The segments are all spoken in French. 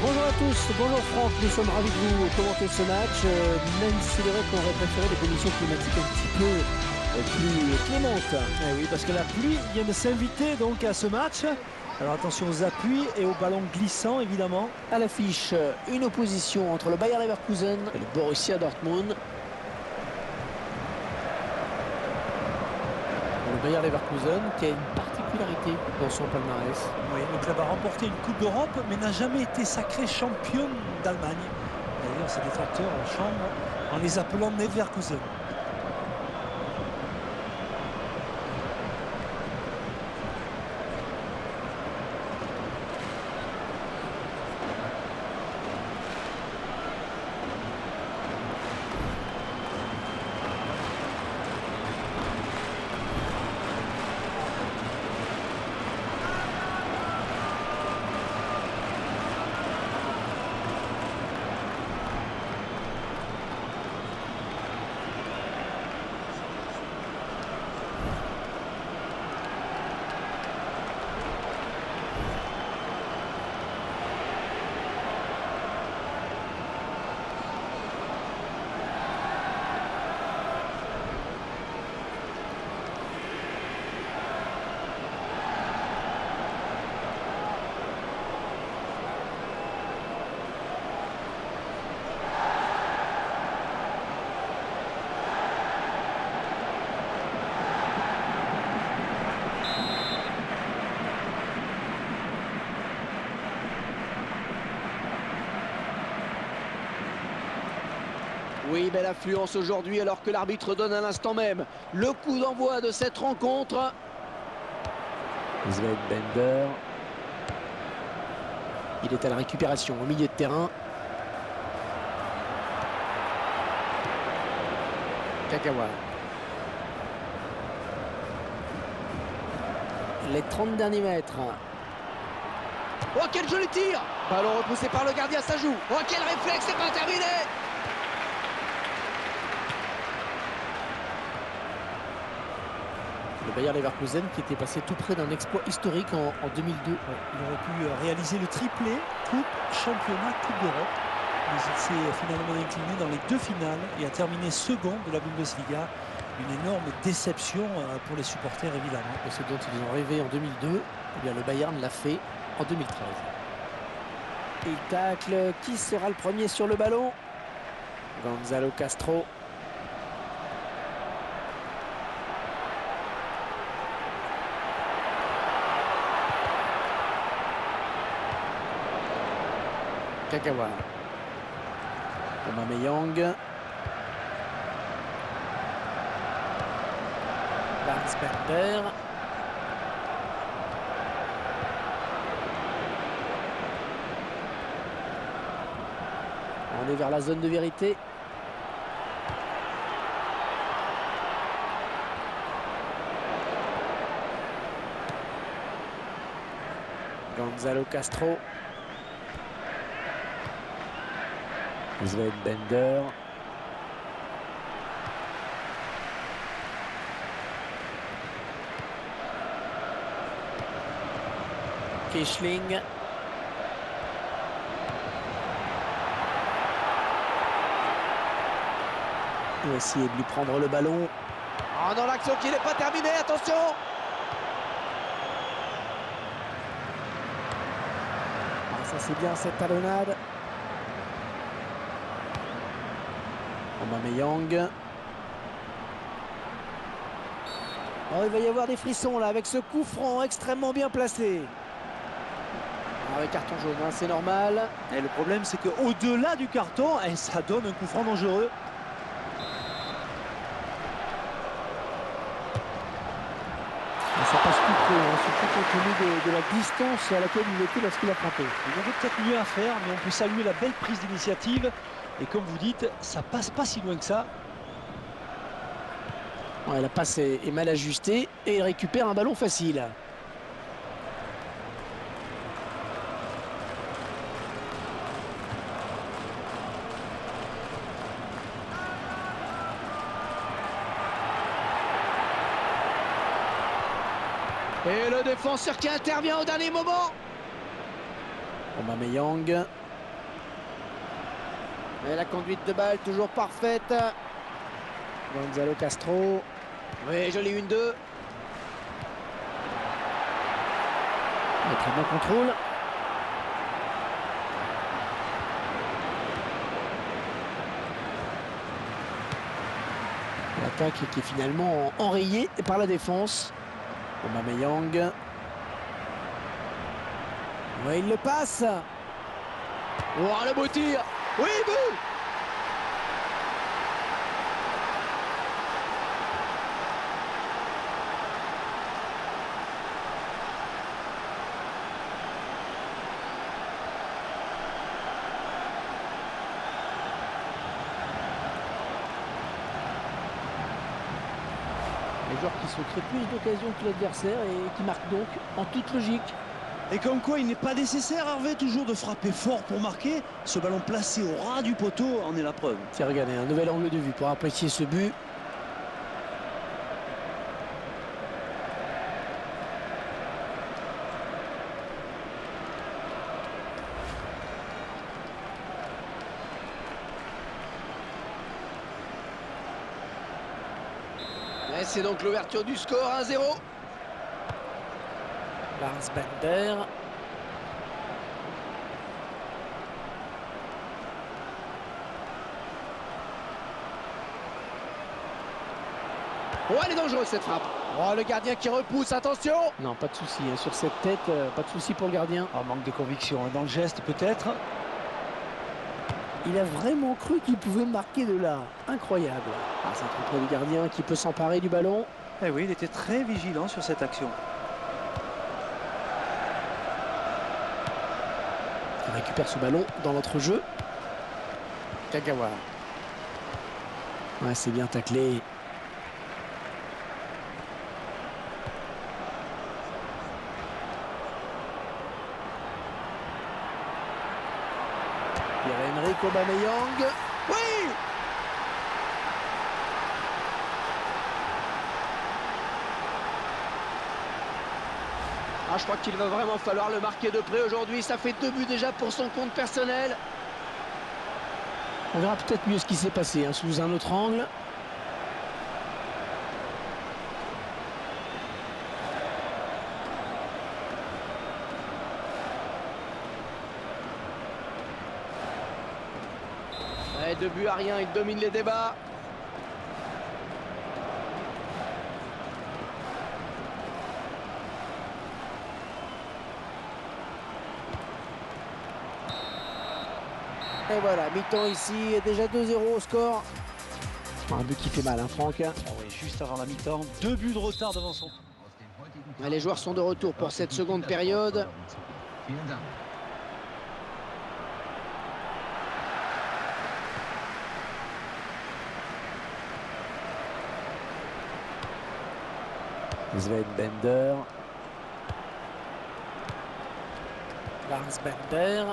Bonjour à tous, bonjour Franck, nous sommes ravis de vous commenter ce match, même s'il est vrai qu'on aurait préféré des conditions climatiques un petit peu plus clémentes. Eh oui, parce que la pluie vient de s'inviter donc à ce match. Alors attention aux appuis et aux ballons glissants évidemment. À l'affiche, une opposition entre le Bayer Leverkusen et le Borussia Dortmund. Le Bayer Leverkusen qui a une particularité dans son palmarès. Oui, le club a remporté une Coupe d'Europe mais n'a jamais été sacré champion d'Allemagne. D'ailleurs, ses détracteurs en chambre en les appelant Leverkusen. Oui, belle affluence aujourd'hui alors que l'arbitre donne à l'instant même le coup d'envoi de cette rencontre. Sven Bender. Il est à la récupération au milieu de terrain. Kagawa. Les 30 derniers mètres. Oh, quel joli tir! Ballon repoussé par le gardien, ça joue. Oh, quel réflexe, c'est pas terminé! Le Bayer Leverkusen qui était passé tout près d'un exploit historique en 2002. Ouais, il aurait pu réaliser le triplé, Coupe, Championnat, Coupe d'Europe. Mais il s'est finalement incliné dans les deux finales et a terminé second de la Bundesliga. Une énorme déception pour les supporters évidemment. Et ce dont ils ont rêvé en 2002, eh bien le Bayern l'a fait en 2013. Il tacle, qui sera le premier sur le ballon? Gonzalo Castro. Kagawa. Aubameyang. Lars Bender. On est vers la zone de vérité. Gonzalo Castro. Sven Bender. Kichling. Il va essayer de lui prendre le ballon. Oh, dans l'action qui n'est pas terminée, attention! Ah, ça c'est bien cette talonnade. Aubameyang. Oh, il va y avoir des frissons là avec ce coup franc extrêmement bien placé. Avec carton jaune, hein, c'est normal. Et le problème c'est qu'au-delà du carton, ça donne un coup franc dangereux. Ça passe tout près, hein, surtout compte tenu de la distance à laquelle il était lorsqu'il a frappé. Il y avait peut-être mieux à faire, mais on peut saluer la belle prise d'initiative. Et comme vous dites, ça passe pas si loin que ça. Ouais, la passe est mal ajustée et il récupère un ballon facile. Et le défenseur qui intervient au dernier moment. Aubameyang. Et la conduite de balle toujours parfaite. Gonzalo Castro. Oui, joli 1-2. Très bon contrôle. L'attaque qui est finalement enrayée par la défense. Aubameyang. Oui, il le passe. Oh, le beau tir. Oui, but. Les joueurs qui se créent plus d'occasions que l'adversaire et qui marquent donc en toute logique. Et comme quoi, il n'est pas nécessaire, Hervé, toujours de frapper fort pour marquer. Ce ballon placé au ras du poteau en est la preuve. Tiens, regardez, un nouvel angle de vue pour apprécier ce but. Et c'est donc l'ouverture du score, 1-0. Lars Bender. Oh, elle est dangereuse cette frappe. Oh, le gardien qui repousse, attention. Non, pas de souci hein, sur cette tête, pas de souci pour le gardien. Ah, manque de conviction hein, dans le geste peut-être. Il a vraiment cru qu'il pouvait marquer de là. Incroyable. Ah, c'est un contrôle du gardien qui peut s'emparer du ballon. Eh oui, il était très vigilant sur cette action. Il récupère ce ballon dans notre jeu. Kagawa. Ouais, c'est bien taclé. Pierre-Emerick Aubameyang. Oui! Ah, je crois qu'il va vraiment falloir le marquer de près aujourd'hui. Ça fait 2 buts déjà pour son compte personnel. On verra peut-être mieux ce qui s'est passé hein, sous un autre angle. Ouais, 2 buts à rien, il domine les débats. Et voilà, mi-temps ici, et déjà 2-0 au score. Un but qui fait mal, hein, Franck. Ah oui, juste avant la mi-temps, 2 buts de retard devant son. Ouais, les joueurs sont de retour pour cette seconde période. Sven Bender. Lars Bender.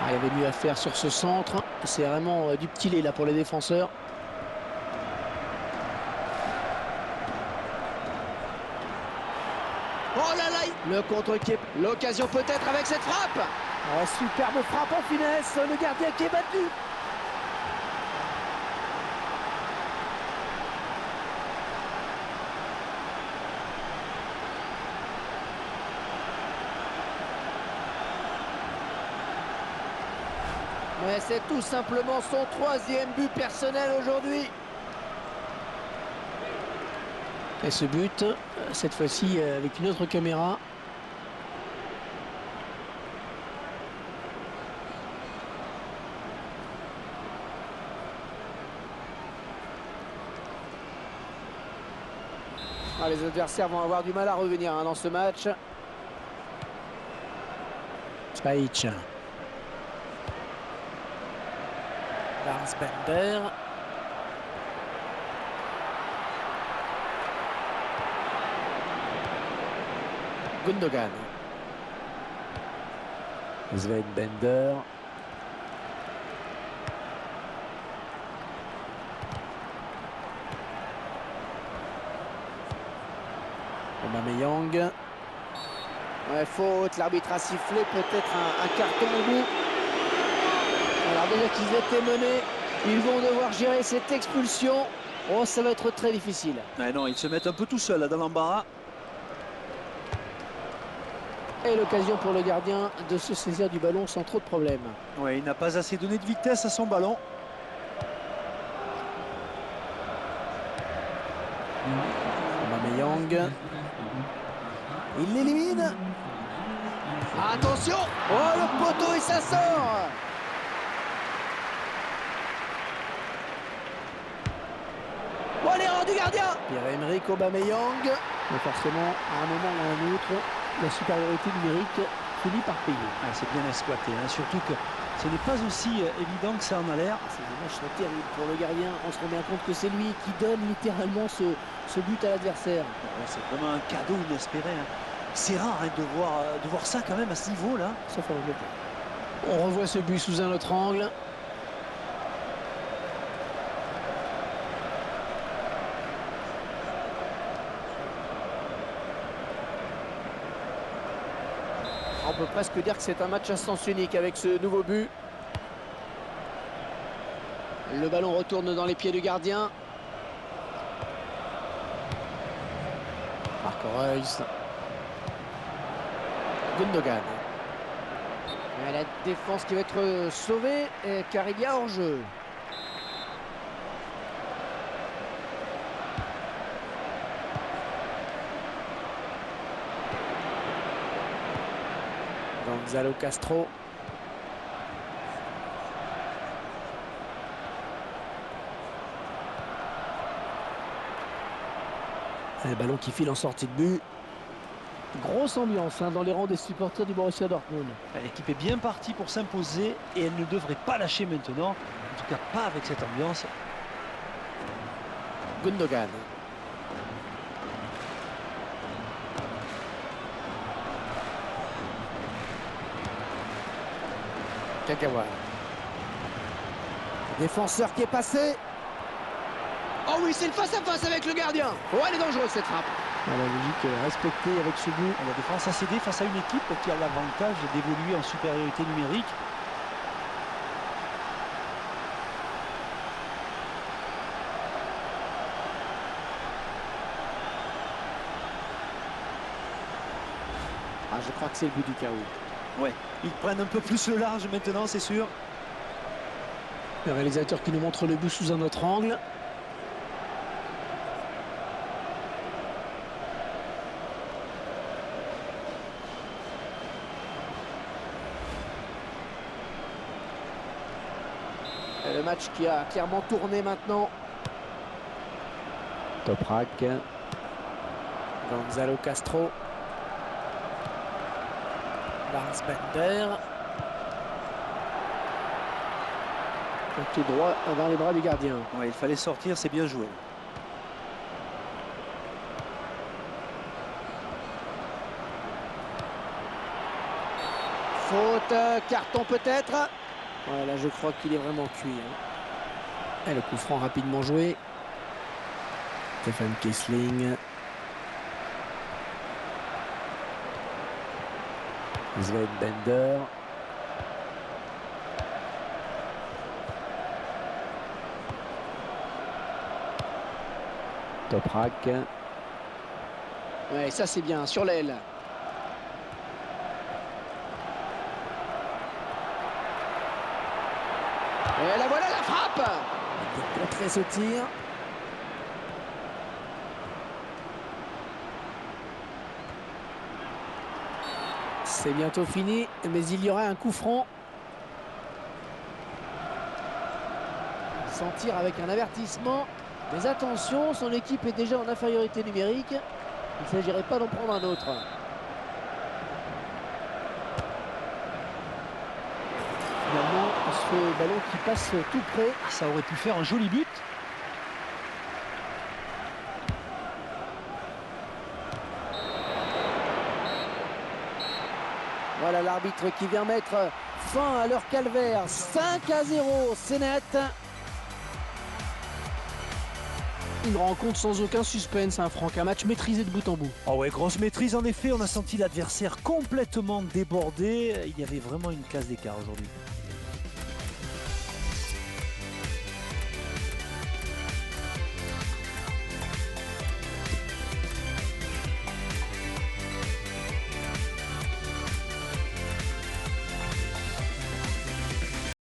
Il y avait mieux à faire sur ce centre. C'est vraiment du petit lait là pour les défenseurs. Oh là là, le contre-pied. L'occasion peut-être avec cette frappe. Oh, superbe frappe en finesse. Le gardien qui est battu. Ouais, c'est tout simplement son 3e but personnel aujourd'hui. Et ce but, cette fois-ci avec une autre caméra. Ah, les adversaires vont avoir du mal à revenir hein, dans ce match. Spajic. Lars Bender. Gundogan. Sven Bender. Aubameyang. Ouais, faute, l'arbitre a sifflé, peut-être un carton au bout. Alors déjà qu'ils étaient menés, ils vont devoir gérer cette expulsion. Oh, ça va être très difficile. Ouais, non, ils se mettent un peu tout seuls là, dans l'embarras. Et l'occasion pour le gardien de se saisir du ballon sans trop de problèmes. Ouais, il n'a pas assez donné de vitesse à son ballon. Aubameyang. Il l'élimine. Attention! Oh, le poteau et ça sort! Oh, l'erreur du gardien! Pierre-Emerick Aubameyang. Mais forcément, à un moment ou à un autre, la supériorité numérique finit par payer. Ah, c'est bien exploité, hein. Surtout que ce n'est pas aussi évident que ça en a l'air. Ces images sont terribles pour le gardien. On se rend bien compte que c'est lui qui donne littéralement ce but à l'adversaire. Ouais, c'est vraiment un cadeau inespéré, hein. C'est rare, hein, de voir ça quand même à ce niveau-là. Sauf en Angleterre. On revoit ce but sous un autre angle. On peut presque dire que c'est un match à sens unique avec ce nouveau but. Le ballon retourne dans les pieds du gardien. Marco Reus. Gundogan. Et la défense qui va être sauvée car il y a hors-jeu. Gonzalo Castro. Le ballon qui file en sortie de but. Grosse ambiance dans les rangs des supporters du Borussia Dortmund. L'équipe est bien partie pour s'imposer et elle ne devrait pas lâcher maintenant. En tout cas, pas avec cette ambiance. Gundogan. Kagawa. Défenseur qui est passé. Oh oui, c'est le face-à-face avec le gardien. Oh, elle est dangereuse cette frappe. La logique respectée avec ce but. La défense a cédé face à une équipe qui a l'avantage d'évoluer en supériorité numérique. Ah, je crois que c'est le but du chaos. Ouais, ils prennent un peu plus le large maintenant, c'est sûr. Le réalisateur qui nous montre le but sous un autre angle. Et le match qui a clairement tourné maintenant. Toprak. Gonzalo Castro. Lars Bender. Tout droit dans les bras du gardien. Ouais, il fallait sortir, c'est bien joué. Faute, carton peut-être. Voilà, je crois qu'il est vraiment cuit. Et le coup franc rapidement joué. Stefan Kiesling. Sven Bender. Toprak. Ouais, ça c'est bien, sur l'aile. Et la voilà la frappe. Il contrer ce tir. C'est bientôt fini, mais il y aura un coup franc. Sans tir avec un avertissement. Mais attention, son équipe est déjà en infériorité numérique. Il ne s'agirait pas d'en prendre un autre. Finalement, ce ballon qui passe tout près. Ça aurait pu faire un joli but. Voilà l'arbitre qui vient mettre fin à leur calvaire. 5-0, c'est net. Une rencontre sans aucun suspense, hein, Franck, un match maîtrisé de bout en bout. Oh ouais, grosse maîtrise en effet, on a senti l'adversaire complètement débordé. Il y avait vraiment une classe d'écart aujourd'hui.